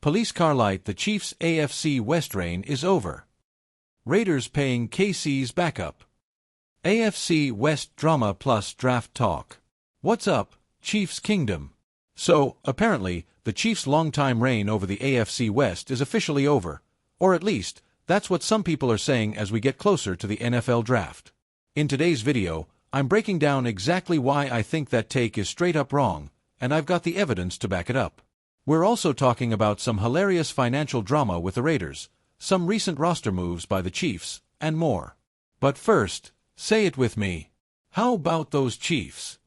Police car light, the Chiefs' AFC West reign is over. Raiders paying KC's backup. AFC West drama plus draft talk. What's up, Chiefs Kingdom? So, apparently, the Chiefs' longtime reign over the AFC West is officially over, or at least, that's what some people are saying as we get closer to the NFL draft. In today's video, I'm breaking down exactly why I think that take is straight up wrong, and I've got the evidence to back it up. We're also talking about some hilarious financial drama with the Raiders, some recent roster moves by the Chiefs, and more. But first, say it with me. How about those Chiefs?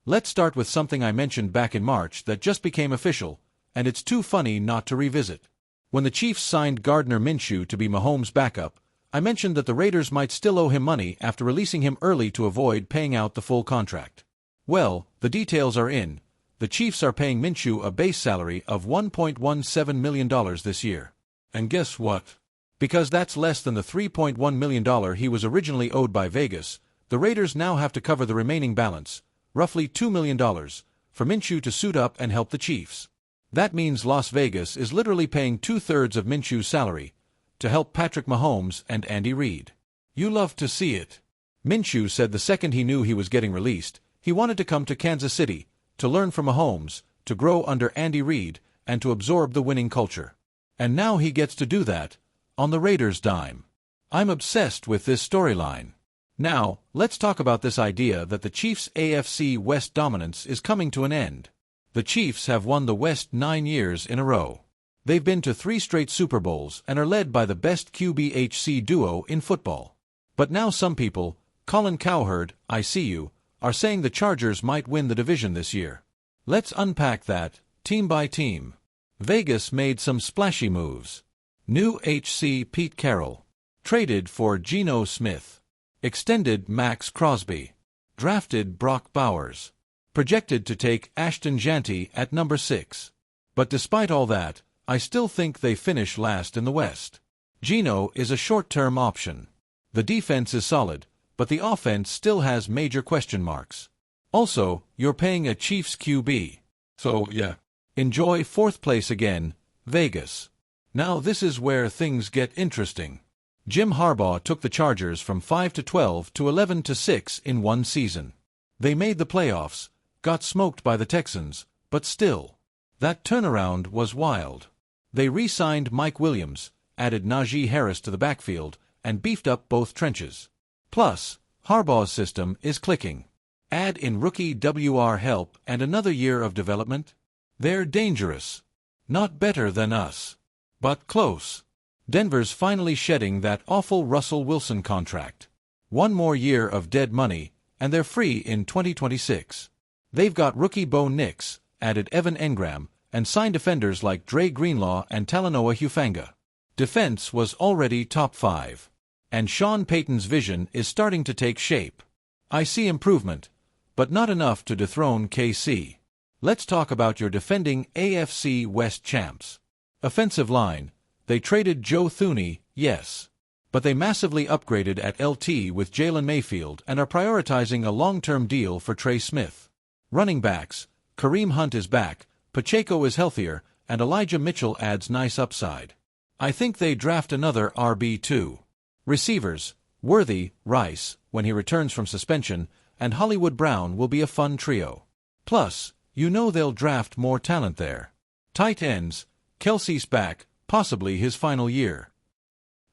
Let's start with something I mentioned back in March that just became official, and it's too funny not to revisit. When the Chiefs signed Gardner Minshew to be Mahomes' backup, I mentioned that the Raiders might still owe him money after releasing him early to avoid paying out the full contract. Well, the details are in. The Chiefs are paying Minshew a base salary of $1.17 million this year. And guess what? Because that's less than the $3.1 million he was originally owed by Vegas, the Raiders now have to cover the remaining balance, roughly $2 million, for Minshew to suit up and help the Chiefs. That means Las Vegas is literally paying 2/3 of Minshew's salary to help Patrick Mahomes and Andy Reid. You love to see it. Minshew said the second he knew he was getting released, he wanted to come to Kansas City, to learn from Mahomes, to grow under Andy Reid, and to absorb the winning culture. And now he gets to do that, on the Raiders' dime. I'm obsessed with this storyline. Now, let's talk about this idea that the Chiefs' AFC West dominance is coming to an end. The Chiefs have won the West 9 years in a row. They've been to 3 straight Super Bowls and are led by the best QB-HC duo in football. But now some people, Colin Cowherd, I see you, are saying the Chargers might win the division this year. Let's unpack that, team by team. Vegas made some splashy moves. New HC Pete Carroll. Traded for Geno Smith. Extended Max Crosby. Drafted Brock Bowers. Projected to take Ashton Jeanty at number 6. But despite all that, I still think they finish last in the West. Geno is a short-term option. The defense is solid, but the offense still has major question marks. Also, you're paying a Chiefs QB. So, yeah. Enjoy 4th place again, Vegas. Now this is where things get interesting. Jim Harbaugh took the Chargers from 5-12 to 11-6 in one season. They made the playoffs, got smoked by the Texans, but still. That turnaround was wild. They re-signed Mike Williams, added Najee Harris to the backfield, and beefed up both trenches. Plus, Harbaugh's system is clicking. Add in rookie WR help and another year of development. They're dangerous. Not better than us. But close. Denver's finally shedding that awful Russell Wilson contract. 1 more year of dead money, and they're free in 2026. They've got rookie Bo Nix, added Evan Engram, and signed defenders like Dre Greenlaw and Talanoa Hufanga. Defense was already top 5. And Sean Payton's vision is starting to take shape. I see improvement, but not enough to dethrone KC. Let's talk about your defending AFC West champs. Offensive line. They traded Joe Thuney, yes. But they massively upgraded at LT with Jalen Mayfield and are prioritizing a long-term deal for Trey Smith. Running backs. Kareem Hunt is back, Pacheco is healthier, and Elijah Mitchell adds nice upside. I think they draft another RB2. Receivers. Worthy, Rice, when he returns from suspension, and Hollywood Brown will be a fun trio. Plus, you know they'll draft more talent there. Tight ends. Kelsey's back, possibly his final year.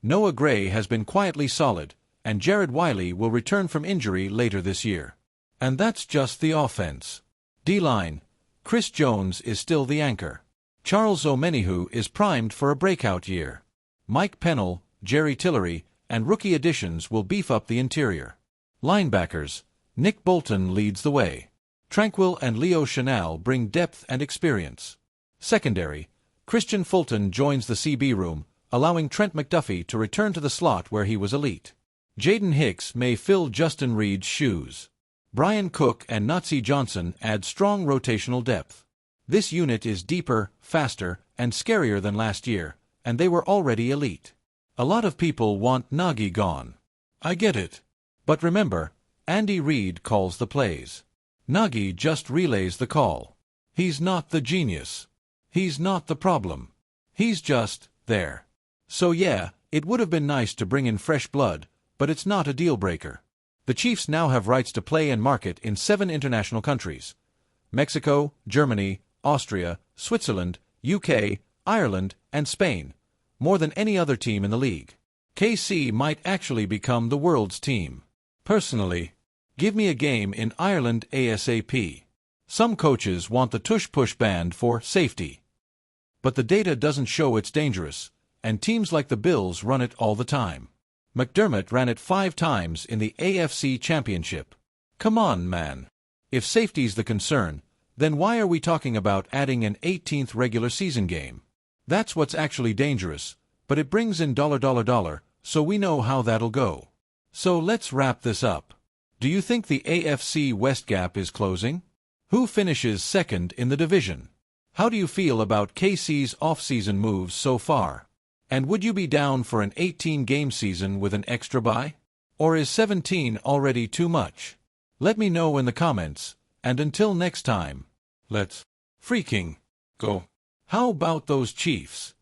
Noah Gray has been quietly solid, and Jared Wiley will return from injury later this year. And that's just the offense. D-line. Chris Jones is still the anchor. Charles Omenihu is primed for a breakout year. Mike Pennell, Jerry Tillery, and rookie additions will beef up the interior. Linebackers. Nick Bolton leads the way. Tranquil and Leo Chenal bring depth and experience. Secondary. Christian Fulton joins the CB room, allowing Trent McDuffie to return to the slot where he was elite. Jaden Hicks may fill Justin Reed's shoes. Brian Cook and Nazi Johnson add strong rotational depth. This unit is deeper, faster, and scarier than last year, and they were already elite. A lot of people want Nagy gone. I get it. But remember, Andy Reid calls the plays. Nagy just relays the call. He's not the genius. He's not the problem. He's just there. So yeah, it would have been nice to bring in fresh blood, but it's not a deal-breaker. The Chiefs now have rights to play and market in 7 international countries: Mexico, Germany, Austria, Switzerland, UK, Ireland, and Spain, more than any other team in the league. KC might actually become the world's team. Personally, give me a game in Ireland ASAP. Some coaches want the tush-push banned for safety. But the data doesn't show it's dangerous, and teams like the Bills run it all the time. McDermott ran it 5 times in the AFC Championship. Come on, man. If safety's the concern, then why are we talking about adding an 18th regular season game? That's what's actually dangerous, but it brings in $, so we know how that'll go. So let's wrap this up. Do you think the AFC West gap is closing? Who finishes second in the division? How do you feel about KC's off-season moves so far? And would you be down for an 18-game season with an extra bye? Or is 17 already too much? Let me know in the comments, and until next time, let's freaking go. How about those Chiefs?